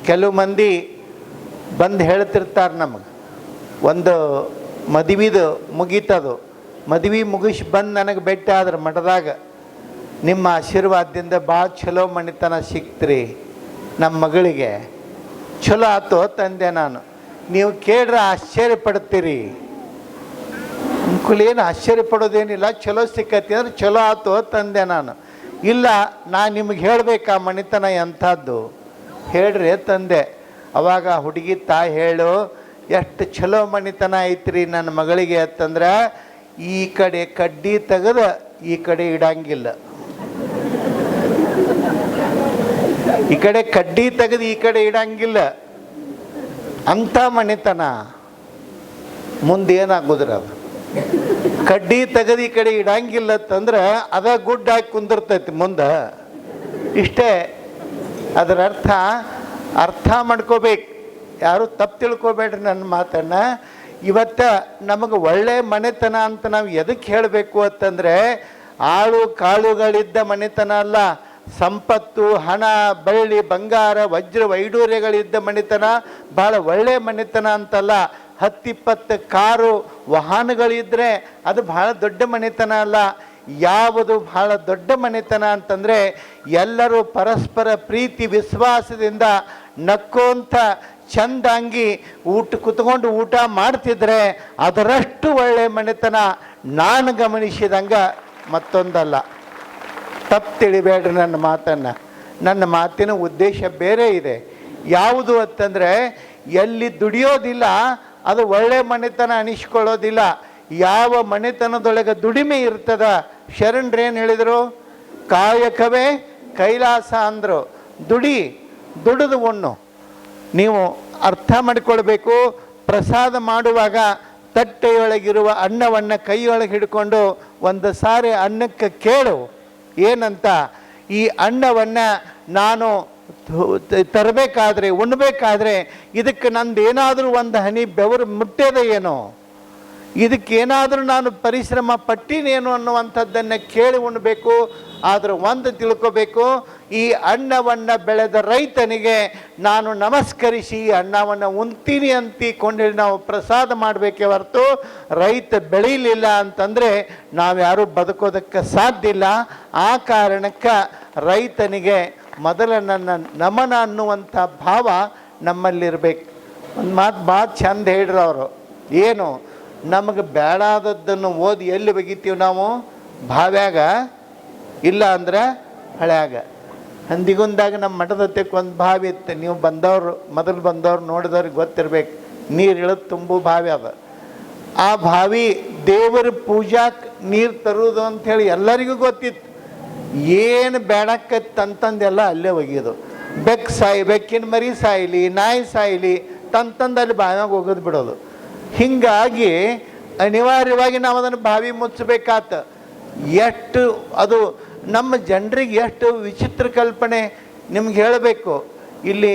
ಕೆಲವು ಮಂದಿ ಬಂದು ಹೇಳ್ತಿರ್ತಾರೆ ನಮಗೆ, ಒಂದು ಮದುವೆದು ಮುಗೀತದು, ಮದುವೆ ಮುಗಿಸಿ ಬಂದು ನನಗೆ ಭೇಟಿ ಆದ್ರೆ ಮಠದಾಗ, ನಿಮ್ಮ ಆಶೀರ್ವಾದದಿಂದ ಭಾಳ ಚಲೋ ಮಣಿತನ ಸಿಕ್ತ್ರಿ ನಮ್ಮ ಮಗಳಿಗೆ, ಚಲೋ ಆತು ತಂದೆ ನಾನು. ನೀವು ಕೇಳ್ರೆ ಆಶ್ಚರ್ಯ ಪಡ್ತೀರಿ. ಏನು ಆಶ್ಚರ್ಯ ಪಡೋದೇನಿಲ್ಲ, ಚಲೋ ಸಿಕ್ಕತಿ ಅಂದ್ರೆ ಚಲೋ ಆತು ತಂದೆ ನಾನು. ಇಲ್ಲ, ನಾನು ನಿಮಗೆ ಹೇಳಬೇಕಾ ಮಣಿತನ ಎಂಥದ್ದು ಹೇಳ್ರಿ ತಂದೆ. ಅವಾಗ ಹುಡುಗಿ ತಾಯಿ ಹೇಳು, ಎಷ್ಟು ಚಲೋ ಮಣಿತನ ಐತ್ರಿ ನನ್ನ ಮಗಳಿಗೆ ಅಂತಂದ್ರೆ, ಈ ಕಡೆ ಕಡ್ಡಿ ತೆಗೆದು ಈ ಕಡೆ ಇಡಂಗಿಲ್ಲ, ಈ ಕಡೆ ಕಡ್ಡಿ ತೆಗೆದು ಈ ಕಡೆ ಇಡಂಗಿಲ್ಲ ಅಂಥ ಮಣಿತನ. ಮುಂದೆ ಏನಾಗೋದ್ರ ಅದು, ಕಡ್ಡಿ ತೆಗೆದು ಈ ಕಡೆ ಇಡಂಗಿಲ್ಲ ಅಂತಂದ್ರೆ ಅದ ಗುಡ್ ಹಾಕಿ ಕುಂದಿರ್ತೈತಿ ಮುಂದೆ. ಇಷ್ಟೇ ಅದರ ಅರ್ಥ ಮಾಡ್ಕೋಬೇಕು. ಯಾರು ತಪ್ಪು ತಿಳ್ಕೊಬೇಡ್ರಿ ನನ್ನ ಮಾತನ್ನು. ಇವತ್ತು ನಮಗೆ ಒಳ್ಳೆ ಮನೆತನ ಅಂತ ನಾವು ಎದಕ್ಕೆ ಹೇಳಬೇಕು ಅಂತಂದರೆ, ಆಳು ಕಾಳುಗಳಿದ್ದ ಮನೆತನ ಅಲ್ಲ, ಸಂಪತ್ತು, ಹಣ, ಬೆಳ್ಳಿ, ಬಂಗಾರ, ವಜ್ರ ವೈಡೂರ್ಯಗಳಿದ್ದ ಮನೆತನ ಭಾಳ ಒಳ್ಳೆ ಮನೆತನ ಅಂತಲ್ಲ. 10-20 ಕಾರು ವಾಹನಗಳಿದ್ದರೆ ಅದು ಭಾಳ ದೊಡ್ಡ ಮನೆತನ ಅಲ್ಲ. ಯಾವುದು ಭಾಳ ದೊಡ್ಡ ಮನೆತನ ಅಂತಂದರೆ, ಎಲ್ಲರೂ ಪರಸ್ಪರ ಪ್ರೀತಿ ವಿಶ್ವಾಸದಿಂದ ನಕ್ಕೋಂಥ ಚಂದಾಂಗಿ ಕುತ್ಕೊಂಡು ಊಟ ಮಾಡ್ತಿದ್ರೆ ಅದರಷ್ಟು ಒಳ್ಳೆ ಮನೆತನ ನಾನು ಗಮನಿಸಿದಂಗೆ ಮತ್ತೊಂದಲ್ಲ. ತಪ್ಪು ತಿಳಿಬೇಡ್ರಿ ನನ್ನ ಮಾತನ್ನು. ನನ್ನ ಮಾತಿನ ಉದ್ದೇಶ ಬೇರೆ ಇದೆ. ಯಾವುದು ಅಂತಂದರೆ, ಎಲ್ಲಿ ದುಡಿಯೋದಿಲ್ಲ ಅದು ಒಳ್ಳೆ ಮನೆತನ ಅನಿಸ್ಕೊಳ್ಳೋದಿಲ್ಲ. ಯಾವ ಮನೆತನದೊಳಗೆ ದುಡಿಮೆ ಇರ್ತದ, ಶರಣರೇನು ಹೇಳಿದರು, ಕಾಯಕವೇ ಕೈಲಾಸ ಅಂದರು. ದುಡಿದು ಉಣ್ಣು. ನೀವು ಅರ್ಥ ಮಾಡಿಕೊಳ್ಬೇಕು. ಪ್ರಸಾದ ಮಾಡುವಾಗ ತಟ್ಟೆಯೊಳಗಿರುವ ಅನ್ನವನ್ನು ಕೈಯೊಳಗೆ ಹಿಡ್ಕೊಂಡು ಒಂದು ಸಾರಿ ಅನ್ನಕ್ಕೆ ಕೇಳು ಏನಂತ, ಈ ಅನ್ನವನ್ನು ನಾನು ತರಬೇಕಾದ್ರೆ, ಉಣ್ಣಬೇಕಾದ್ರೆ ಇದಕ್ಕೆ ನಂದು ಏನಾದರೂ ಒಂದು ಹನಿ ಬೆವರು ಮುಟ್ಟದೆ ಏನೋ, ಇದಕ್ಕೇನಾದರೂ ನಾನು ಪರಿಶ್ರಮ ಪಟ್ಟಿನೇನು ಅನ್ನುವಂಥದ್ದನ್ನು ಕೇಳಿ ಉಣ್ಣಬೇಕು. ಆದರೆ ಒಂದು ತಿಳ್ಕೋಬೇಕು, ಈ ಅನ್ನವನ್ನು ಬೆಳೆದ ರೈತನಿಗೆ ನಾನು ನಮಸ್ಕರಿಸಿ ಈ ಅನ್ನವನ್ನು ಉಣ್ತೀನಿ ಅಂತಿಕೊಂಡೇಳಿ ನಾವು ಪ್ರಸಾದ ಮಾಡಬೇಕೇ ಹೊರತು, ರೈತ ಬೆಳೀಲಿಲ್ಲ ಅಂತಂದರೆ ನಾವ್ಯಾರೂ ಬದುಕೋದಕ್ಕೆ ಸಾಧ್ಯ ಇಲ್ಲ. ಆ ಕಾರಣಕ್ಕೆ ರೈತನಿಗೆ ಮೊದಲ ನನ್ನ ನಮನ ಅನ್ನುವಂಥ ಭಾವ ನಮ್ಮಲ್ಲಿರಬೇಕು. ಒಂದು ಮಾತು ಭಾಳ ಚಂದ ಹೇಳ್ರಿ ಅವರು, ಏನು ನಮಗೆ ಬೇಡಾದದ್ದನ್ನು ಓದಿ ಎಲ್ಲಿ ಒಗಿತೀವಿ ನಾವು, ಭಾವ್ಯಾಗ, ಇಲ್ಲ ಅಂದ್ರೆ ಹಳ್ಯಾಗ. ಹಂದಿಗುಂದಾಗ ನಮ್ಮ ಮಠದತ್ತಕ್ಕೆ ಒಂದು ಬಾವಿ ಇತ್ತು. ನೀವು ಮೊದಲು ಬಂದವ್ರು ನೋಡಿದವ್ರಿಗೆ ಗೊತ್ತಿರ್ಬೇಕು, ನೀರು ಇಳಿದು ತುಂಬು ಬಾವಿ ಅದ. ಆ ಬಾವಿ ದೇವರ ಪೂಜಾಕ್ಕೆ ನೀರು ತರುವುದು ಅಂಥೇಳಿ ಎಲ್ಲರಿಗೂ ಗೊತ್ತಿತ್ತು. ಏನು ಬೇಡಕ್ಕಂತಂದೆಲ್ಲ ಅಲ್ಲೇ ಒಗೆಯೋದು. ಬೆಕ್ಕಿನ ಮರಿ ಸಾಯ್ಲಿ, ನಾಯಿ ಸಾಯ್ಲಿ ತಂತಂದು ಅಲ್ಲಿ ಬಾವಿಯಾಗ ಒಗೆದು ಬಿಡೋದು. ಹೀಗಾಗಿ ಅನಿವಾರ್ಯವಾಗಿ ನಾವು ಅದನ್ನು ಬಾವಿ ಮುಚ್ಚಬೇಕಾತ. ಎಷ್ಟು ಅದು ನಮ್ಮ ಜನರಿಗೆ ಎಷ್ಟು ವಿಚಿತ್ರ ಕಲ್ಪನೆ ನಿಮ್ಗೆ ಹೇಳಬೇಕು. ಇಲ್ಲಿ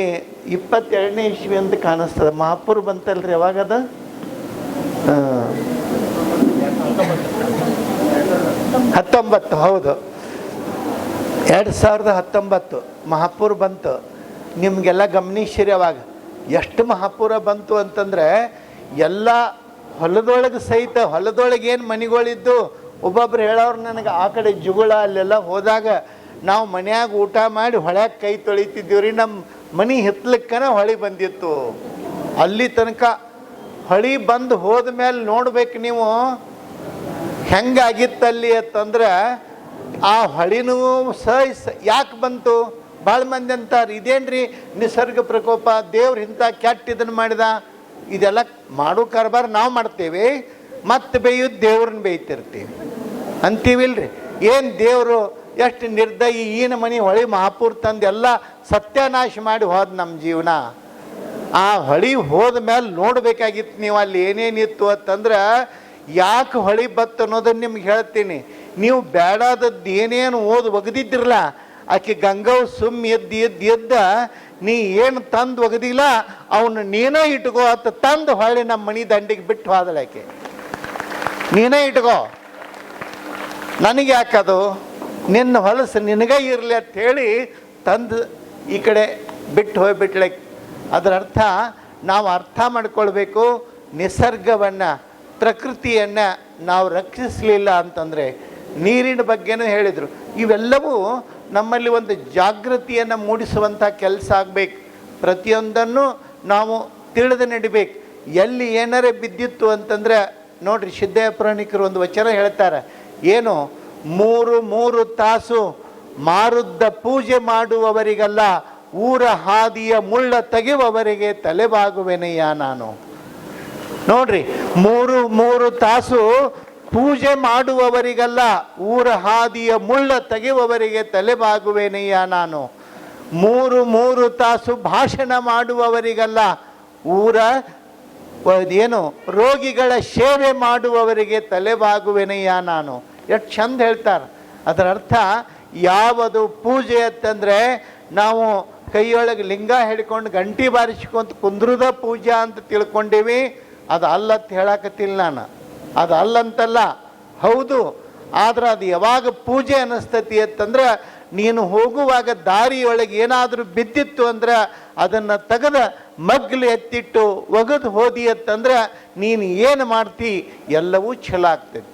22ನೇ ಇಸ್ವಿ ಅಂತ ಕಾಣಿಸ್ತದೆ. ಮಹಾಪುರ ಬಂತಲ್ರಿ, ಯಾವಾಗದ 19, ಹೌದು 2019 ಮಹಾಪುರ ಬಂತು. ನಿಮಗೆಲ್ಲ ಗಮನಿಸಿರಿ, ಅವಾಗ ಎಷ್ಟು ಮಹಾಪುರ ಬಂತು ಅಂತಂದರೆ, ಎಲ್ಲ ಹೊಲದೊಳಗೆ ಸಹಿತ, ಹೊಲದೊಳಗೆ ಏನು ಮನೆಗಳಿದ್ದು, ಒಬ್ಬೊಬ್ರು ಹೇಳೋರು ನನಗೆ ಆ ಕಡೆ ಜುಗುಳ ಅಲ್ಲೆಲ್ಲ ಹೋದಾಗ ನಾವು ಮನ್ಯಾಗ ಊಟ ಮಾಡಿ ಹೊಳ್ಯಾಗ ಕೈ ತೊಳಿತಿದ್ದೀವಿ ರೀ. ನಮ್ಮ ಮನೆ ಹಿತ್ಲಕ್ಕನ ಹೊಳಿ ಬಂದಿತ್ತು. ಅಲ್ಲಿ ತನಕ ಹೊಳಿ ಬಂದು ಹೋದ ಮೇಲೆ ನೋಡ್ಬೇಕು ನೀವು ಹೆಂಗಾಗಿತ್ತಲ್ಲಿ ಅಂತಂದ್ರೆ, ಆ ಹೊಳಿನೂ ಯಾಕೆ ಬಂತು? ಭಾಳ ಮಂದಿ ಅಂತಾರೆ, ಇದೇನ್ರಿ ನಿಸರ್ಗ ಪ್ರಕೋಪ, ದೇವ್ರು ಇಂಥ ಕೆಟ್ಟ ಇದನ್ನು ಮಾಡಿದ. ಇದೆಲ್ಲ ಮಾಡೋ ಕಾರ್ಬಾರ್ ನಾವು ಮಾಡ್ತೇವೆ, ಮತ್ತೆ ಬೇಯೋದು ದೇವ್ರನ್ನ ಬೇಯ್ತಿರ್ತೀವಿ ಅಂತೀವಿಲ್ರಿ. ಏನು ದೇವರು ಎಷ್ಟು ನಿರ್ದಯಿ, ಈನ ಮನೆ ಹೊಳಿ ಮಹಾಪುರ ತಂದು ಎಲ್ಲ ಸತ್ಯಾನಾಶ ಮಾಡಿ ಹೋದ ನಮ್ಮ ಜೀವನ. ಆ ಹೊಳಿ ಹೋದ ಮೇಲೆ ನೋಡಬೇಕಾಗಿತ್ತು ನೀವು ಅಲ್ಲಿ ಏನೇನಿತ್ತು ಅಂತಂದ್ರೆ, ಯಾಕೆ ಹೊಳಿ ಬತ್ತು ಅನ್ನೋದನ್ನು ನಿಮ್ಗೆ ಹೇಳ್ತೀನಿ. ನೀವು ಬೇಡಾದದ್ದು ಏನೇನು ಒಗದಿದ್ದಿರಲ್ಲ, ಆಕೆ ಗಂಗವ್ ಎದ್ದ ನೀ ಏನು ತಂದು ಒಗದಿಲ್ಲ ಅವನು ನೀನೇ ಇಟ್ಕೋ ಅಂತ ತಂದು ಹೊಳ್ಳಿ ನಮ್ಮ ಮನೆ ದಂಡಿಗೆ ಬಿಟ್ಟು ಹೋದಳು ಆಕೆ. ನೀನೇ ಇಟ್ಕೋ, ನನಗೆ ಯಾಕದು, ನಿನ್ನ ಹೊಲಸು ನಿನಗೇ ಇರಲಿ ಅಂತ ಹೇಳಿ ತಂದು ಈ ಕಡೆ ಬಿಟ್ಟು ಹೋಗ್ಬಿಟ್ಲೆ. ಅದರ ಅರ್ಥ ನಾವು ಅರ್ಥ ಮಾಡ್ಕೊಳ್ಬೇಕು, ನಿಸರ್ಗವನ್ನು, ಪ್ರಕೃತಿಯನ್ನು ನಾವು ರಕ್ಷಿಸಲಿಲ್ಲ ಅಂತಂದರೆ, ನೀರಿನ ಬಗ್ಗೆನೂ ಹೇಳಿದರು. ಇವೆಲ್ಲವೂ ನಮ್ಮಲ್ಲಿ ಒಂದು ಜಾಗೃತಿಯನ್ನು ಮೂಡಿಸುವಂಥ ಕೆಲಸ ಆಗಬೇಕು. ಪ್ರತಿಯೊಂದನ್ನು ನಾವು ತಿಳಿದು ನಡಿಬೇಕು. ಎಲ್ಲಿ ಏನಾರೇ ಬಿದ್ದಿತ್ತು ಅಂತಂದರೆ ನೋಡ್ರಿ, ಸಿದ್ಧಯ್ಯ ಪುರಾಣಿಕರು ಒಂದು ವಚನ ಹೇಳ್ತಾರೆ, ಏನು, ಮೂರು ತಾಸು ಮಾರುದ್ದ ಪೂಜೆ ಮಾಡುವವರಿಗಲ್ಲ, ಊರ ಹಾದಿಯ ಮುಳ್ಳ ತೆಗೆಯುವವರಿಗೆ ತಲೆಬಾಗುವೆನೆಯ ನಾನು. ನೋಡ್ರಿ, ಮೂರು ತಾಸು ಪೂಜೆ ಮಾಡುವವರಿಗಲ್ಲ, ಊರ ಹಾದಿಯ ಮುಳ್ಳ ತೆಗೆಯುವವರಿಗೆ ತಲೆಬಾಗುವೆನೆಯ ನಾನು. ಮೂರು ತಾಸು ಭಾಷಣ ಮಾಡುವವರಿಗಲ್ಲ, ಊರ ಏನು ರೋಗಿಗಳ ಸೇವೆ ಮಾಡುವವರಿಗೆ ತಲೆಬಾಗುವೆನೆಯ ನಾನು. ಎಷ್ಟು ಚಂದ ಹೇಳ್ತಾರೆ. ಅದರ ಅರ್ಥ ಯಾವುದು ಪೂಜೆ ಅಂತಂದರೆ ನಾವು ಕೈಯೊಳಗೆ ಲಿಂಗ ಹಿಡ್ಕೊಂಡು ಗಂಟಿ ಬಾರಿಸ್ಕೊಂತ ಕುಂದ್ರದ ಪೂಜಾ ಅಂತ ತಿಳ್ಕೊಂಡೀವಿ. ಅದು ಅಲ್ಲಂತ ಹೇಳಕತ್ತಿಲ್ಲ ನಾನು, ಅದು ಅಲ್ಲಂತಲ್ಲ, ಹೌದು. ಆದ್ರೆ ಅದು ಯಾವಾಗ ಪೂಜೆ ಅನ್ನಿಸ್ತತಿ ಅಂತಂದ್ರೆ, ನೀನು ಹೋಗುವಾಗ ದಾರಿಯೊಳಗೆ ಏನಾದರೂ ಬಿದ್ದಿತ್ತು ಅಂದ್ರೆ ಅದನ್ನು ತೆಗೆದ ಮಗ್ಲು ಎತ್ತಿಟ್ಟು ಒಗೆದು ಹೋದಿ ಅಂತಂದ್ರೆ ನೀನು ಏನು ಮಾಡ್ತಿ, ಎಲ್ಲವೂ ಛಲ ಆಗ್ತದೆ,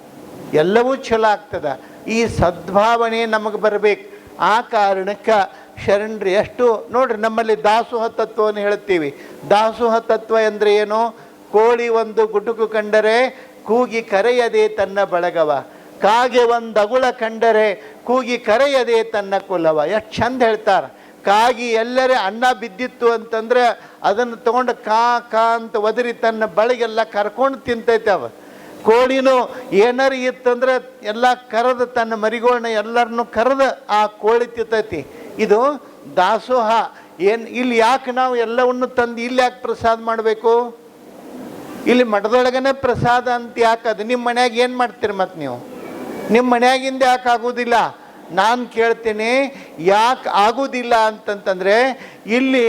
ಎಲ್ಲವೂ ಛಲ ಆಗ್ತದೆ. ಈ ಸದ್ಭಾವನೆ ನಮಗೆ ಬರಬೇಕು. ಆ ಕಾರಣಕ್ಕೆ ಶರಣರು ಎಷ್ಟು ನೋಡ್ರಿ, ನಮ್ಮಲ್ಲಿ ದಾಸೋಹ ತತ್ವವನ್ನು ಹೇಳ್ತೀವಿ. ದಾಸೋಹ ತತ್ವ ಅಂದರೆ ಏನು? ಕೋಳಿ ಒಂದು ಗುಟುಕು ಕಂಡರೆ ಕೂಗಿ ಕರೆಯದೆ ತನ್ನ ಬಳಗವ, ಕಾಗೆ ಒಂದು ಅಗುಳ ಕಂಡರೆ ಕೂಗಿ ಕರೆಯದೆ ತನ್ನ ಕುಲವ. ಎಷ್ಟು ಚಂದ ಹೇಳ್ತಾರೆ. ಕಾಗಿ ಎಲ್ಲರೇ ಅನ್ನ ಬಿದ್ದಿತ್ತು ಅಂತಂದ್ರೆ ಅದನ್ನು ತೊಗೊಂಡು ಕಾ ಅಂತ ಒದರಿ ತನ್ನ ಬಳಿಗೆಲ್ಲ ಕರ್ಕೊಂಡು ತಿಂತೈತೆ ಅವ. ಕೋಳಿನೂ ಏನಾರು ಇತ್ತಂದ್ರೆ ಎಲ್ಲ ಕರೆದು ತನ್ನ ಮರಿಗೋಳನ್ನ ಎಲ್ಲರನ್ನೂ ಕರೆದು ಆ ಕೋಳಿ ತಿಂತೈತಿ. ಇದು ದಾಸೋಹ. ಏನು ಇಲ್ಲಿ ಯಾಕೆ ನಾವು ಎಲ್ಲವನ್ನು ತಂದು ಇಲ್ಲಿ ಯಾಕೆ ಪ್ರಸಾದ ಮಾಡಬೇಕು? ಇಲ್ಲಿ ಮಠದೊಳಗನೆ ಪ್ರಸಾದ ಅಂತ ಯಾಕೆ? ಅದು ನಿಮ್ಮ ಮನ್ಯಾಗ ಏನು ಮಾಡ್ತೀರಿ ಮತ್ತು ನೀವು? ನಿಮ್ಮ ಮನ್ಯಾಗಿಂದ ಯಾಕೆ ಆಗೋದಿಲ್ಲ? ನಾನು ಕೇಳ್ತೀನಿ, ಯಾಕೆ ಆಗೋದಿಲ್ಲ ಅಂತಂತಂದರೆ, ಇಲ್ಲಿ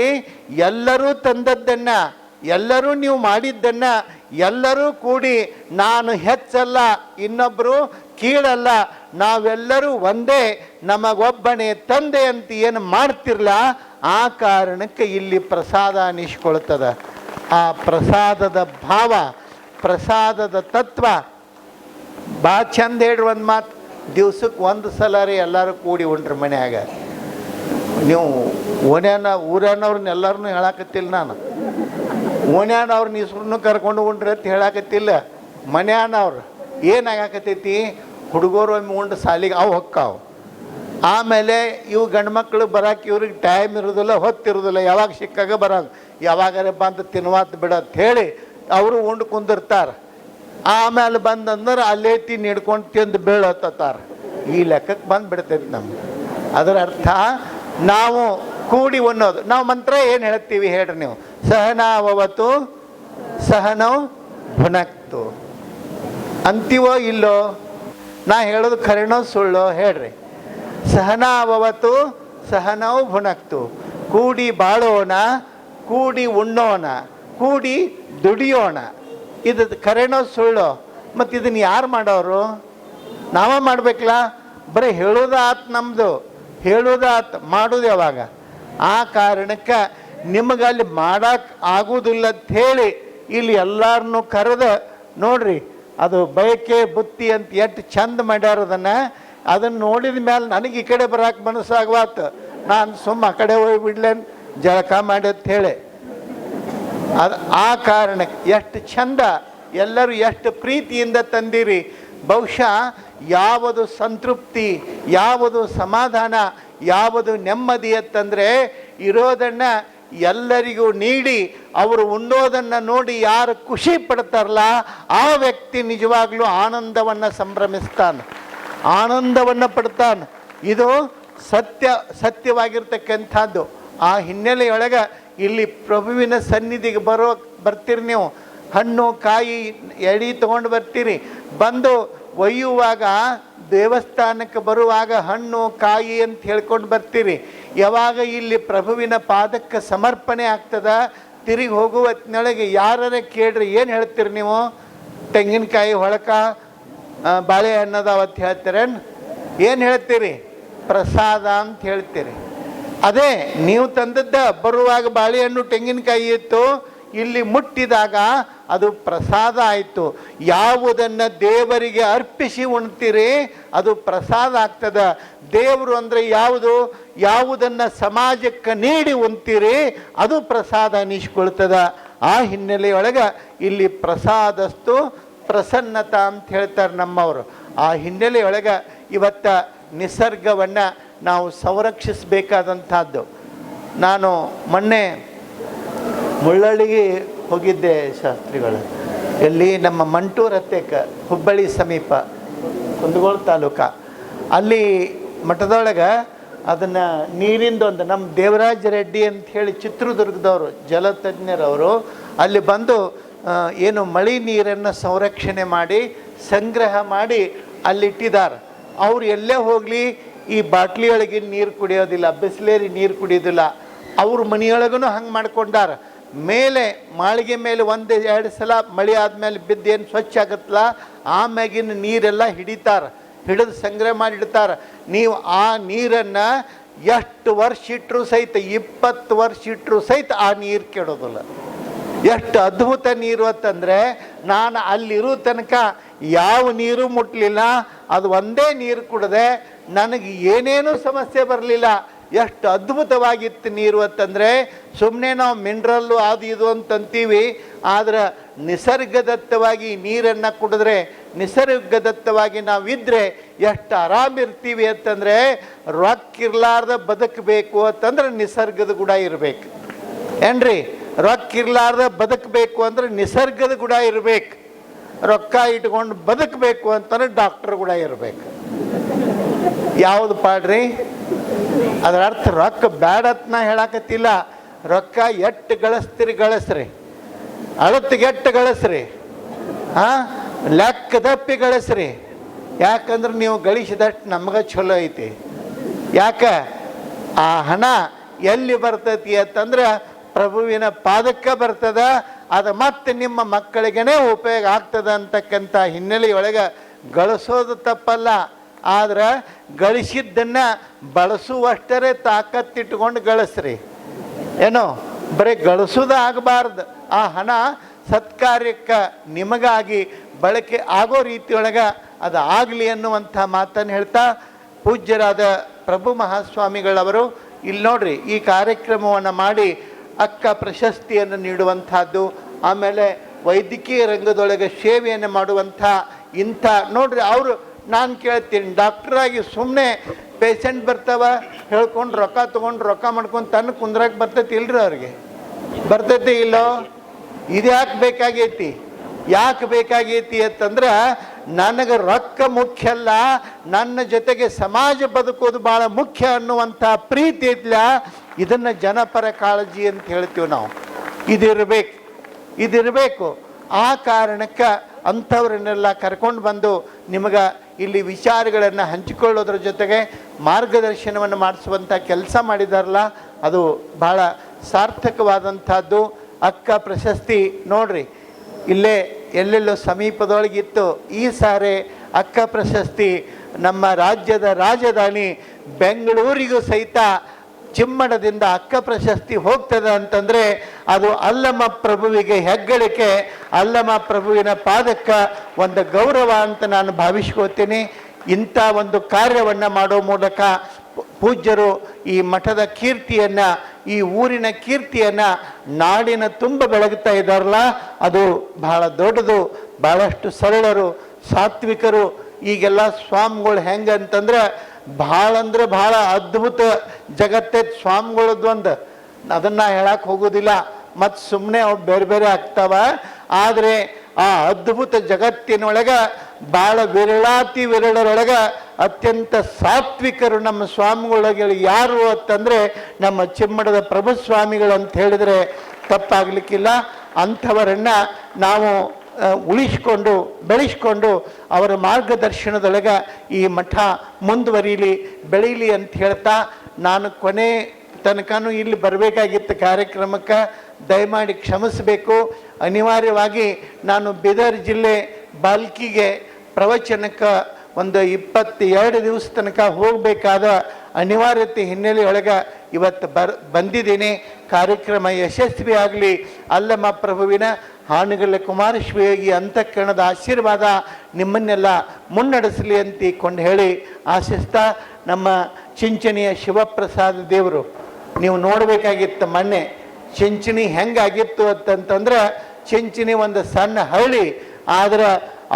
ಎಲ್ಲರೂ ತಂದದ್ದನ್ನು, ಎಲ್ಲರೂ ನೀವು ಮಾಡಿದ್ದನ್ನು ಎಲ್ಲರೂ ಕೂಡಿ ನಾನು ಹೆಚ್ಚಲ್ಲ, ಇನ್ನೊಬ್ಬರು ಕೀಳಲ್ಲ, ನಾವೆಲ್ಲರೂ ಒಂದೇ, ನಮಗೊಬ್ಬನೇ ತಂದೆ ಅಂತ ಏನು ಮಾಡ್ತಿರಲ್ಲ, ಆ ಕಾರಣಕ್ಕೆ ಇಲ್ಲಿ ಪ್ರಸಾದ ಅನಿಸ್ಕೊಳ್ತದೆ. ಆ ಪ್ರಸಾದದ ಭಾವ, ಪ್ರಸಾದದ ತತ್ವ ಭಾಳ ಚಂದ ಹೇಳ್ರಿ. ಒಂದು ಮಾತು, ದಿವ್ಸಕ್ಕೆ ಒಂದು ಸಲ ರೀ ಎಲ್ಲರೂ ಕೂಡಿ ಉಂಡ್ರಿ ಮನ್ಯಾಗ. ನೀವು ಊರ್ಯಾನವ್ರನ್ನ ಎಲ್ಲರನ್ನೂ ಹೇಳಕತ್ತಿಲ್ಲ ನಾನು, ಓಣ್ಯಾನವ್ರನ್ನ ಹೆಸ್ರನ್ನು ಕರ್ಕೊಂಡು ಉಂಡ್ರಿ ಅಂತ ಹೇಳಕತ್ತಿಲ್ಲ. ಮನ್ಯಾನವ್ರು ಏನಾಗಕತ್ತೈತಿ, ಹುಡುಗರು ಒಮ್ಮೆ ಉಂಡು ಸಾಲಿಗೆ ಅವು ಹೊಕ್ಕಾವು. ಆಮೇಲೆ ಇವು ಗಂಡು ಮಕ್ಕಳು ಬರೋಕೆ ಇವ್ರಿಗೆ ಟೈಮ್ ಇರೋದಿಲ್ಲ, ಹೊತ್ತಿರೋದಿಲ್ಲ, ಯಾವಾಗ ಸಿಕ್ಕಾಗ ಬರೋದು, ಯಾವಾಗಾರ ಬಂದು ತಿನ್ವಾತ್ ಬಿಡತ್ತೆ ಹೇಳಿ ಅವರು ಉಂಡು ಕುಂದಿರ್ತಾರೆ. ಆಮೇಲೆ ಬಂದಂದ್ರೆ ಅಲ್ಲೇ ತಿನ್ನು ಹಿಡ್ಕೊಂಡು ತಿಂದು ಬೀಳತ್ತಾರೆ. ಈ ಲೆಕ್ಕಕ್ಕೆ ಬಂದು ಬಿಡ್ತೈತಿ ನಮ್ಗೆ. ಅದರ ಅರ್ಥ ನಾವು ಕೂಡಿ ಉಣ್ಣೋದು. ನಾವು ಮಂತ್ರ ಏನು ಹೇಳ್ತೀವಿ ಹೇಳ್ರಿ ನೀವು? ಸಹನಾವವತು ಸಹನೌ ಭುನಕ್ತು ಅಂತೀವೋ ಇಲ್ಲೋ? ನಾ ಹೇಳೋದು ಖರೇನೋ ಸುಳ್ಳೋ ಹೇಳ್ರಿ? ಸಹನಾವವತು ಸಹನೌ ಭುನಕ್ತು, ಕೂಡಿ ಬಾಳೋಣ, ಕೂಡಿ ಉಣ್ಣೋಣ, ಕೂಡಿ ದುಡಿಯೋಣ. ಇದು ಖರೇನೋ ಸುಳ್ಳೋ? ಮತ್ತು ಇದನ್ನು ಯಾರು ಮಾಡೋರು? ನಾವೇ ಮಾಡಬೇಕಲ್ಲ. ಬರೀ ಹೇಳೋದು ಆತು, ನಮ್ಮದು ಹೇಳೋದು ಆತು, ಮಾಡೋದು ಯಾವಾಗ? ಆ ಕಾರಣಕ್ಕೆ ನಿಮಗಲ್ಲಿ ಮಾಡೋಕ್ಕೆ ಆಗೋದಿಲ್ಲ ಅಂತ ಹೇಳಿ ಇಲ್ಲಿ ಎಲ್ಲರನ್ನೂ ಕರೆದು ನೋಡ್ರಿ, ಅದು ಬಯಕೆ ಬುತ್ತಿ ಅಂತ ಎಷ್ಟು ಚಂದ ಮಾಡ್ಯಾರ. ಅದನ್ನು ನೋಡಿದ ಮೇಲೆ ನನಗೆ ಈ ಕಡೆ ಬರೋಕೆ ಮನಸ್ಸಾಗವಾತು. ನಾನು ಸುಮ್ಮ ಆ ಕಡೆ ಹೋಗಿ ಬಿಡ್ಲೇನು ಜಳಕ ಮಾಡಿ ಅಂತ ಹೇಳಿ. ಅದು ಆ ಕಾರಣಕ್ಕೆ ಎಷ್ಟು ಚಂದ, ಎಲ್ಲರೂ ಎಷ್ಟು ಪ್ರೀತಿಯಿಂದ ತಂದಿರಿ. ಬಹುಶಃ ಯಾವುದು ಸಂತೃಪ್ತಿ, ಯಾವುದು ಸಮಾಧಾನ, ಯಾವುದು ನೆಮ್ಮದಿ ಅಂತಂದರೆ, ಇರೋದನ್ನು ಎಲ್ಲರಿಗೂ ನೀಡಿ ಅವರು ಉಣ್ಣೋದನ್ನು ನೋಡಿ ಯಾರು ಖುಷಿ ಪಡ್ತಾರಲ್ಲ, ಆ ವ್ಯಕ್ತಿ ನಿಜವಾಗ್ಲೂ ಆನಂದವನ್ನು ಸಂಭ್ರಮಿಸ್ತಾನೆ, ಆನಂದವನ್ನು ಪಡ್ತಾನೆ. ಇದು ಸತ್ಯವಾಗಿರ್ತಕ್ಕಂಥದ್ದು. ಆ ಹಿನ್ನೆಲೆಯೊಳಗೆ ಇಲ್ಲಿ ಪ್ರಭುವಿನ ಸನ್ನಿಧಿಗೆ ಬರ್ತೀರಿ ನೀವು. ಹಣ್ಣು ಕಾಯಿ ಎಡೆ ತೊಗೊಂಡು ಬರ್ತೀರಿ. ಬಂದು ಒಯ್ಯುವಾಗ ದೇವಸ್ಥಾನಕ್ಕೆ ಬರುವಾಗ ಹಣ್ಣು ಕಾಯಿ ಅಂತ ಹೇಳ್ಕೊಂಡು ಬರ್ತೀರಿ. ಯಾವಾಗ ಇಲ್ಲಿ ಪ್ರಭುವಿನ ಪಾದಕ್ಕೆ ಸಮರ್ಪಣೆ ಆಗ್ತದ, ತಿರುಗಿ ಹೋಗುವ ಹೊತ್ತಿನೊಳಗೆ ಯಾರೇ ಕೇಳ್ರಿ ಏನು ಹೇಳ್ತೀರಿ ನೀವು? ತೆಂಗಿನಕಾಯಿ ಹೊಳಕ ಬಾಳೆಹಣ್ಣದ ಅವತ್ತು ಹೇಳ್ತೀರೇನು? ಏನು ಹೇಳ್ತೀರಿ? ಪ್ರಸಾದ ಅಂತ ಹೇಳ್ತೀರಿ. ಅದೇ ನೀವು ತಂದದ್ದ ಬರುವಾಗ ಬಾಳೆಹಣ್ಣು ತೆಂಗಿನಕಾಯಿ ಇತ್ತು, ಇಲ್ಲಿ ಮುಟ್ಟಿದಾಗ ಅದು ಪ್ರಸಾದ ಆಯಿತು. ಯಾವುದನ್ನು ದೇವರಿಗೆ ಅರ್ಪಿಸಿ ಉಣ್ತೀರಿ ಅದು ಪ್ರಸಾದ ಆಗ್ತದ. ದೇವರು ಅಂದರೆ ಯಾವುದು? ಯಾವುದನ್ನು ಸಮಾಜಕ್ಕೆ ನೀಡಿ ಉಣ್ತೀರಿ ಅದು ಪ್ರಸಾದ ಅನಿಸ್ಕೊಳ್ತದ. ಆ ಹಿನ್ನೆಲೆಯೊಳಗೆ ಇಲ್ಲಿ ಪ್ರಸಾದಸ್ತು ಪ್ರಸನ್ನತ ಅಂತ ಹೇಳ್ತಾರೆ ನಮ್ಮವರು. ಆ ಹಿನ್ನೆಲೆಯೊಳಗೆ ಇವತ್ತ ನಿಸರ್ಗವನ್ನು ನಾವು ಸಂರಕ್ಷಿಸಬೇಕಾದಂಥದ್ದು. ನಾನು ಮೊನ್ನೆ ಮುಳ್ಳಳ್ಳಿಗೆ ಹೋಗಿದ್ದೆ ಶಾಸ್ತ್ರಿಗಳು, ಎಲ್ಲಿ ನಮ್ಮ ಮಂಟೂರು ಹತ್ತೆಕ ಹುಬ್ಬಳ್ಳಿ ಸಮೀಪ ಕುಂದಗೋಳ ತಾಲೂಕ. ಅಲ್ಲಿ ಮಠದೊಳಗೆ ಅದನ್ನು ನೀರಿಂದೊಂದು ನಮ್ಮ ದೇವರಾಜ ರೆಡ್ಡಿ ಅಂತ ಹೇಳಿ ಚಿತ್ರದುರ್ಗದವರು ಜಲತಜ್ಞರವರು ಅಲ್ಲಿ ಬಂದು ಏನು ಮಳೆ ನೀರನ್ನು ಸಂರಕ್ಷಣೆ ಮಾಡಿ ಸಂಗ್ರಹ ಮಾಡಿ ಅಲ್ಲಿಟ್ಟಿದ್ದಾರೆ. ಅವ್ರು ಎಲ್ಲೇ ಹೋಗಲಿ ಈ ಬಾಟ್ಲಿಯೊಳಗೆ ನೀರು ಕುಡಿಯೋದಿಲ್ಲ, ಬಿಸ್ಲೇರಿ ನೀರು ಕುಡಿಯೋದಿಲ್ಲ. ಅವ್ರ ಮನೆಯೊಳಗೂ ಹಂಗೆ ಮಾಡ್ಕೊಂಡಾರ. ಮೇಲೆ ಮಾಳಿಗೆ ಮೇಲೆ 1-2 ಸಲ ಮಳೆ ಆದಮೇಲೆ ಬಿದ್ದೇನು ಸ್ವಚ್ಛ ಆಗುತ್ತಲ್ಲ, ಆಮ್ಯಾಗಿನ ನೀರೆಲ್ಲ ಹಿಡಿತಾರೆ, ಹಿಡಿದು ಸಂಗ್ರಹ ಮಾಡಿ ಇಡ್ತಾರೆ. ನೀವು ಆ ನೀರನ್ನು ಎಷ್ಟು ವರ್ಷ ಇಟ್ಟರು ಸಹಿತ, 20 ವರ್ಷ ಇಟ್ಟರು ಸಹಿತ ಆ ನೀರು ಕೆಡೋದಿಲ್ಲ. ಎಷ್ಟು ಅದ್ಭುತ ನೀರು ಅಂತಂದರೆ, ನಾನು ಅಲ್ಲಿರೋ ತನಕ ಯಾವ ನೀರು ಮುಟ್ಟಲಿಲ್ಲ, ಅದು ಒಂದೇ ನೀರು ಕುಡಿದೆ, ನನಗೆ ಏನೇನೂ ಸಮಸ್ಯೆ ಬರಲಿಲ್ಲ. ಎಷ್ಟು ಅದ್ಭುತವಾಗಿತ್ತು ನೀರು ಅಂತಂದರೆ, ಸುಮ್ಮನೆ ನಾವು ಮಿನರಲ್ಲು ಅದು ಇದು ಅಂತಂತೀವಿ, ಆದರೆ ನಿಸರ್ಗದತ್ತವಾಗಿ ನೀರನ್ನು ಕುಡಿದ್ರೆ, ನಿಸರ್ಗದತ್ತವಾಗಿ ನಾವಿದ್ದರೆ ಎಷ್ಟು ಆರಾಮಿರ್ತೀವಿ ಅಂತಂದರೆ, ರೊಕ್ಕಿರ್ಲಾರ್ದ ಬದುಕಬೇಕು ಅಂತಂದ್ರೆ ನಿಸರ್ಗದ ಗುಣ ಇರಬೇಕು ಏನ್ರಿ? ರೊಕ್ಕಿರ್ಲಾರ್ದ ಬದುಕಬೇಕು ಅಂದ್ರೆ ನಿಸರ್ಗದ ಗುಣ ಇರಬೇಕು. ರೊಕ್ಕ ಇಟ್ಕೊಂಡು ಬದುಕಬೇಕು ಅಂತಂದ್ರೆ ಡಾಕ್ಟರ್ ಗುಣ ಇರಬೇಕು. ಯಾವುದು ಪಾಡ್ರಿ? ಅದರ ಅರ್ಥ ರೊಕ್ಕ ಬ್ಯಾಡತ್ ನಾ ಹೇಳಕತ್ತಿಲ್ಲ. ರೊಕ್ಕ ಎಟ್ಟು ಗಳಿಸ್ತೀರಿ ಗಳಿಸ್ರಿ, ಅಳತ್ತಿಗೆಟ್ಟು ಗಳಿಸ್ರಿ, ಲೆಕ್ಕದಪ್ಪಿ ಗಳಿಸ್ರಿ. ಯಾಕಂದ್ರೆ ನೀವು ಗಳಿಸಿದಷ್ಟು ನಮ್ಗೆ ಚಲೋ ಐತಿ. ಯಾಕೆ? ಆ ಹಣ ಎಲ್ಲಿ ಬರ್ತೈತಿ ಅಂತಂದ್ರೆ ಪ್ರಭುವಿನ ಪಾದಕ್ಕೆ ಬರ್ತದ, ಅದು ಮತ್ತೆ ನಿಮ್ಮ ಮಕ್ಕಳಿಗೇ ಉಪಯೋಗ ಆಗ್ತದ ಅಂತಕ್ಕಂಥ ಹಿನ್ನೆಲೆಯೊಳಗೆ ಗಳಿಸೋದು ತಪ್ಪಲ್ಲ. ಆದ್ರೆ ಗಳಿಸಿದ್ದನ್ನು ಬಳಸುವಷ್ಟರೇ ತಾಕತ್ತಿಟ್ಕೊಂಡು ಗಳಿಸ್ರಿ. ಏನೋ ಬರೀ ಗಳಿಸೋದು ಆಗಬಾರ್ದು. ಆ ಹಣ ಸತ್ಕಾರ್ಯಕ್ಕೆ ನಿಮಗಾಗಿ ಬಳಕೆ ಆಗೋ ರೀತಿಯೊಳಗೆ ಅದು ಆಗಲಿ ಅನ್ನುವಂಥ ಮಾತನ್ನು ಹೇಳ್ತಾ, ಪೂಜ್ಯರಾದ ಪ್ರಭು ಮಹಾಸ್ವಾಮಿಗಳವರು ಇಲ್ಲಿ ನೋಡ್ರಿ ಈ ಕಾರ್ಯಕ್ರಮವನ್ನು ಮಾಡಿ ಅಕ್ಕ ಪ್ರಶಸ್ತಿಯನ್ನು ನೀಡುವಂಥದ್ದು, ಆಮೇಲೆ ವೈದ್ಯಕೀಯ ರಂಗದೊಳಗೆ ಸೇವೆಯನ್ನು ಮಾಡುವಂಥ ಇಂಥ ನೋಡ್ರಿ. ಅವರು ನಾನು ಕೇಳ್ತೀನಿ, ಡಾಕ್ಟ್ರಾಗಿ ಸುಮ್ಮನೆ ಪೇಷಂಟ್ ಬರ್ತಾವ ಹೇಳ್ಕೊಂಡು ರೊಕ್ಕ ತೊಗೊಂಡು ರೊಕ್ಕ ಮಾಡ್ಕೊಂಡು ತನ್ನ ಕುಂದ್ರಾಗ ಬರ್ತೈತಿ ಇಲ್ರಿ? ಅವ್ರಿಗೆ ಬರ್ತೈತಿ ಇಲ್ಲೋ? ಇದು ಯಾಕೆ ಬೇಕಾಗೈತಿ? ಯಾಕೆ ಬೇಕಾಗೈತಿ ಅಂತಂದ್ರೆ, ನನಗೆ ರೊಕ್ಕ ಮುಖ್ಯ ಅಲ್ಲ, ನನ್ನ ಜೊತೆಗೆ ಸಮಾಜ ಬದುಕೋದು ಭಾಳ ಮುಖ್ಯ ಅನ್ನುವಂಥ ಪ್ರೀತಿ ಇಲ್ಲ. ಇದನ್ನು ಜನಪರ ಕಾಳಜಿ ಅಂತ ಹೇಳ್ತೀವಿ ನಾವು. ಇದಿರಬೇಕು. ಆ ಕಾರಣಕ್ಕೆ ಅಂಥವ್ರನ್ನೆಲ್ಲ ಕರ್ಕೊಂಡು ಬಂದು ನಿಮಗೆ ಇಲ್ಲಿ ವಿಚಾರಗಳನ್ನು ಹಂಚಿಕೊಳ್ಳೋದ್ರ ಜೊತೆಗೆ ಮಾರ್ಗದರ್ಶನವನ್ನು ಮಾಡಿಸುವಂಥ ಕೆಲಸ ಮಾಡಿದಾರಲ್ಲ, ಅದು ಭಾಳ ಸಾರ್ಥಕವಾದಂಥದ್ದು. ಅಕ್ಕ ಪ್ರಶಸ್ತಿ ನೋಡ್ರಿ ಇಲ್ಲೇ ಎಲ್ಲೆಲ್ಲೋ ಸಮೀಪದೊಳಗಿತ್ತು. ಈ ಸಾರಿ ಅಕ್ಕ ಪ್ರಶಸ್ತಿ ನಮ್ಮ ರಾಜ್ಯದ ರಾಜಧಾನಿ ಬೆಂಗಳೂರಿಗೂ ಸಹಿತ ಚಿಮ್ಮಡದಿಂದ ಅಕ್ಕ ಪ್ರಶಸ್ತಿ ಹೋಗ್ತದೆ ಅಂತಂದರೆ ಅದು ಅಲ್ಲಮ ಪ್ರಭುವಿಗೆ ಹೆಗ್ಗಳಿಕೆ, ಅಲ್ಲಮ ಪ್ರಭುವಿನ ಪಾದಕ್ಕೆ ಒಂದು ಗೌರವ ಅಂತ ನಾನು ಭಾವಿಸ್ಕೋತೀನಿ. ಇಂಥ ಒಂದು ಕಾರ್ಯವನ್ನು ಮಾಡೋ ಮೂಲಕ ಪೂಜ್ಯರು ಈ ಮಠದ ಕೀರ್ತಿಯನ್ನು, ಈ ಊರಿನ ಕೀರ್ತಿಯನ್ನು ನಾಡಿನ ತುಂಬ ಬೆಳಗ್ತಾ ಇದ್ದಾರಲ್ಲ, ಅದು ಬಹಳ ದೊಡ್ಡದು. ಭಾಳಷ್ಟು ಸರಳರು, ಸಾತ್ವಿಕರು. ಈಗೆಲ್ಲ ಸ್ವಾಮಿಗಳು ಹೆಂಗೆ ಅಂತಂದ್ರೆ ಭಾಳ ಅಂದ್ರೆ ಭಾಳ ಅದ್ಭುತ ಜಗತ್ತೇ ಸ್ವಾಮಿಗಳದ್ದು ಒಂದು, ಅದನ್ನು ಹೇಳಕ್ಕೆ ಹೋಗೋದಿಲ್ಲ. ಮತ್ತು ಸುಮ್ಮನೆ ಅವು ಬೇರೆ ಬೇರೆ ಆಗ್ತಾವ. ಆದರೆ ಆ ಅದ್ಭುತ ಜಗತ್ತಿನೊಳಗೆ ಭಾಳ ವಿರಳಾತಿ ವಿರಳರೊಳಗೆ ಅತ್ಯಂತ ಸಾತ್ವಿಕರು ನಮ್ಮ ಸ್ವಾಮಿಗಳಿಗೆ ಯಾರು ಅಂತಂದರೆ ನಮ್ಮ ಚಿಮ್ಮಡದ ಪ್ರಭು ಸ್ವಾಮಿಗಳು ಅಂತ ಹೇಳಿದರೆ ತಪ್ಪಾಗಲಿಕ್ಕಿಲ್ಲ. ಅಂಥವರನ್ನು ನಾವು ಉಳಿಸ್ಕೊಂಡು ಬೆಳೆಸ್ಕೊಂಡು ಅವರ ಮಾರ್ಗದರ್ಶನದೊಳಗೆ ಈ ಮಠ ಮುಂದುವರಿಲಿ, ಬೆಳೀಲಿ ಅಂತ ಹೇಳ್ತಾ, ನಾನು ಕೊನೆ ತನಕನೂ ಇಲ್ಲಿ ಬರಬೇಕಾಗಿತ್ತು ಕಾರ್ಯಕ್ರಮಕ್ಕೆ. ದಯಮಾಡಿ ಕ್ಷಮಿಸಬೇಕು. ಅನಿವಾರ್ಯವಾಗಿ ನಾನು ಬೀದರ್ ಜಿಲ್ಲೆ ಬಾಲ್ಕಿಗೆ ಪ್ರವಚನಕ್ಕೆ ಒಂದು 22 ದಿವಸ ತನಕ ಹೋಗಬೇಕಾದ ಅನಿವಾರ್ಯತೆ ಹಿನ್ನೆಲೆಯೊಳಗೆ ಇವತ್ತು ಬಂದಿದ್ದೀನಿ. ಕಾರ್ಯಕ್ರಮ ಯಶಸ್ವಿ ಆಗಲಿ. ಅಲ್ಲಮ್ಮ ಪ್ರಭುವಿನ ಹಾನಗಲ್ಲ ಕುಮಾರಸ್ವಾಮಿ ಅಂತಃಕರಣದ ಆಶೀರ್ವಾದ ನಿಮ್ಮನ್ನೆಲ್ಲ ಮುನ್ನಡೆಸಲಿ ಅಂತ ಕೊಂಡು ಹೇಳಿ ಆಶಿಸ್ತಾ, ನಮ್ಮ ಚಿಂಚಣಿಯ ಶಿವಪ್ರಸಾದ ದೇವರು ನೀವು ನೋಡಬೇಕಾಗಿತ್ತು. ಮೊನ್ನೆ ಚಿಂಚಣಿ ಹೆಂಗಾಗಿತ್ತು ಅಂತಂತಂದ್ರೆ, ಚಿಂಚಣಿ ಒಂದು ಸಣ್ಣ ಹಳ್ಳಿ, ಆದ್ರೆ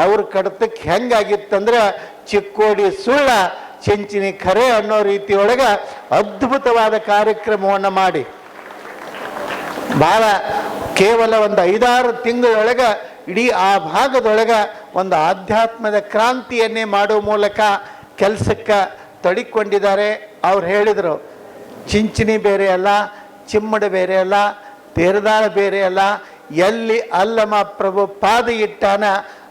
ಅವ್ರ ಕಡತಕ್ಕೆ ಹೆಂಗಾಗಿತ್ತಂದ್ರೆ ಚಿಕ್ಕೋಡಿ ಸುಳ್ಳ ಚಿಂಚಣಿ ಖರೆ ಅನ್ನೋ ರೀತಿಯೊಳಗೆ ಅದ್ಭುತವಾದ ಕಾರ್ಯಕ್ರಮವನ್ನು ಮಾಡಿ ಭಾಳ ಕೇವಲ ಒಂದು 5-6 ತಿಂಗಳೊಳಗೆ ಇಡೀ ಆ ಭಾಗದೊಳಗೆ ಒಂದು ಆಧ್ಯಾತ್ಮದ ಕ್ರಾಂತಿಯನ್ನೇ ಮಾಡುವ ಮೂಲಕ ಕೆಲಸಕ್ಕೆ ತೊಡಗಿಕೊಂಡಿದ್ದಾರೆ. ಅವ್ರು ಹೇಳಿದರು, ಚಿಂಚಣಿ ಬೇರೆ ಅಲ್ಲ, ಚಿಮ್ಮಡ ಬೇರೆ ಅಲ್ಲ, ತೇರದಾಳ ಬೇರೆ ಅಲ್ಲ, ಎಲ್ಲಿ ಅಲ್ಲಮ್ಮ ಪ್ರಭು ಪಾದ ಇಟ್ಟಾನ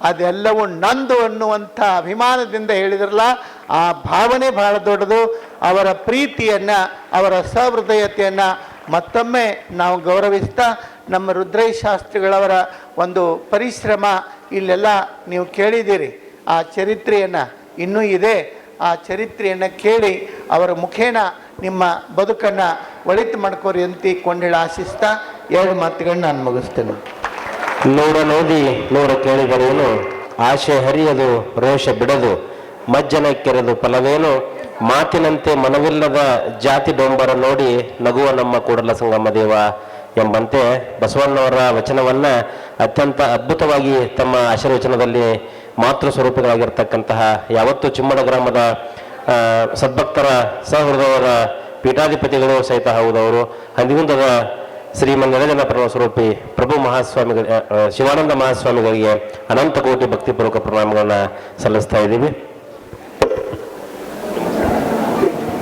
ಅದೆಲ್ಲವೂ ನಂದು ಅನ್ನುವಂಥ ಅಭಿಮಾನದಿಂದ ಹೇಳಿದ್ರಲ್ಲ, ಆ ಭಾವನೆ ಬಹಳ ದೊಡ್ಡದು. ಅವರ ಪ್ರೀತಿಯನ್ನು, ಅವರ ಸಹೃದಯತೆಯನ್ನು ಮತ್ತೊಮ್ಮೆ ನಾವು ಗೌರವಿಸ್ತಾ, ನಮ್ಮ ರುದ್ರಯ್ಯ ಶಾಸ್ತ್ರಿಗಳವರ ಒಂದು ಪರಿಶ್ರಮ ಇಲ್ಲೆಲ್ಲ ನೀವು ಕೇಳಿದ್ದೀರಿ. ಆ ಚರಿತ್ರೆಯನ್ನು ಇನ್ನೂ ಇದೆ. ಆ ಚರಿತ್ರೆಯನ್ನು ಕೇಳಿ ಅವರ ಮುಖೇನ ನಿಮ್ಮ ಬದುಕನ್ನು ಒಳಿತು ಮಾಡ್ಕೋರಿ ಅಂತ ಕೊಂಡೇಳಿ ಆಶಿಸ್ತಾ 2 ಮಾತುಗಳನ್ನ ನಾನು ಮುಗಿಸ್ತೇನೆ. ನೂರ ನೋದಿ ನೂರ ಕೇಳಿದರೇನು, ಆಶೆ ಹರಿಯದು ರೋಷ ಬಿಡದು, ಮಜ್ಜನ ಕೆರೆದು ಫಲವೇನು, ಮಾತಿನಂತೆ ಮನವಿಲ್ಲದ ಜಾತಿ ಡೊಂಬರ ನೋಡಿ ನಗುವ ನಮ್ಮ ಕೂಡಲ ಸಂಗಮ ದೇವ ಎಂಬಂತೆ ಬಸವಣ್ಣವರ ವಚನವನ್ನು ಅತ್ಯಂತ ಅದ್ಭುತವಾಗಿ ತಮ್ಮ ಆಶೀರ್ವಚನದಲ್ಲಿ ಮಾತೃ ಸ್ವರೂಪಗಳಾಗಿರ್ತಕ್ಕಂತಹ ಯಾವತ್ತು ಚಿಮ್ಮಡ ಗ್ರಾಮದ ಸದ್ಭಕ್ತರ ಸಹೃದಯವರ ಪೀಠಾಧಿಪತಿಗಳು ಸಹಿತ ಹೌದವರು, ಹಂದಿಗುಂದದ ಶ್ರೀಮನ್ನೆರಜನ ಪರಮ ಸ್ವರೂಪಿ ಪ್ರಭು ಮಹಾಸ್ವಾಮಿಗಳ ಶಿವಾನಂದ ಮಹಾಸ್ವಾಮಿಗಳಿಗೆ ಅನಂತ ಕೋಟಿ ಭಕ್ತಿಪೂರ್ವಕ ಪ್ರಣಾಮಗಳನ್ನು ಸಲ್ಲಿಸ್ತಾ ಇದ್ದೀವಿ.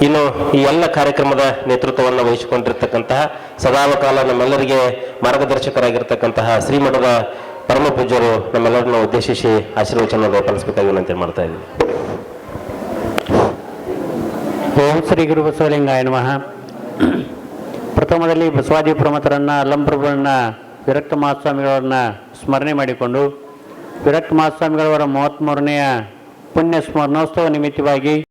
ಇನ್ನು ಈ ಎಲ್ಲ ಕಾರ್ಯಕ್ರಮದ ನೇತೃತ್ವವನ್ನು ವಹಿಸಿಕೊಂಡಿರ್ತಕ್ಕಂತಹ ಸದಾವಕಾಲ ನಮ್ಮೆಲ್ಲರಿಗೆ ಮಾರ್ಗದರ್ಶಕರಾಗಿರ್ತಕ್ಕಂತಹ ಶ್ರೀಮಠದ ಪರಮ ಪೂಜ್ಯರು ನಮ್ಮೆಲ್ಲರನ್ನು ಉದ್ದೇಶಿಸಿ ಆಶೀರ್ವಚನ ಪಾಲಿಸಬೇಕಾಗಿ ವಿನಂತಿ ಮಾಡ್ತಾ ಇದ್ದೀವಿ. ಓಂ ಶ್ರೀ ಗುರು ಬಸವಲಿಂಗಾಯ ನಮಃ. ಪ್ರಥಮದಲ್ಲಿ ಬಸವಾದಿ ಪ್ರಮಥರನ್ನು, ಅಲ್ಲಂಪ್ರಭುವನ್ನ, ವಿರಕ್ತ ಮಹಾಸ್ವಾಮಿಗಳವರನ್ನ ಸ್ಮರಣೆ ಮಾಡಿಕೊಂಡು ವಿರಕ್ತ ಮಹಾಸ್ವಾಮಿಗಳವರ 33ನೆಯ ಪುಣ್ಯ ಸ್ಮರಣೋತ್ಸವ ನಿಮಿತ್ತವಾಗಿ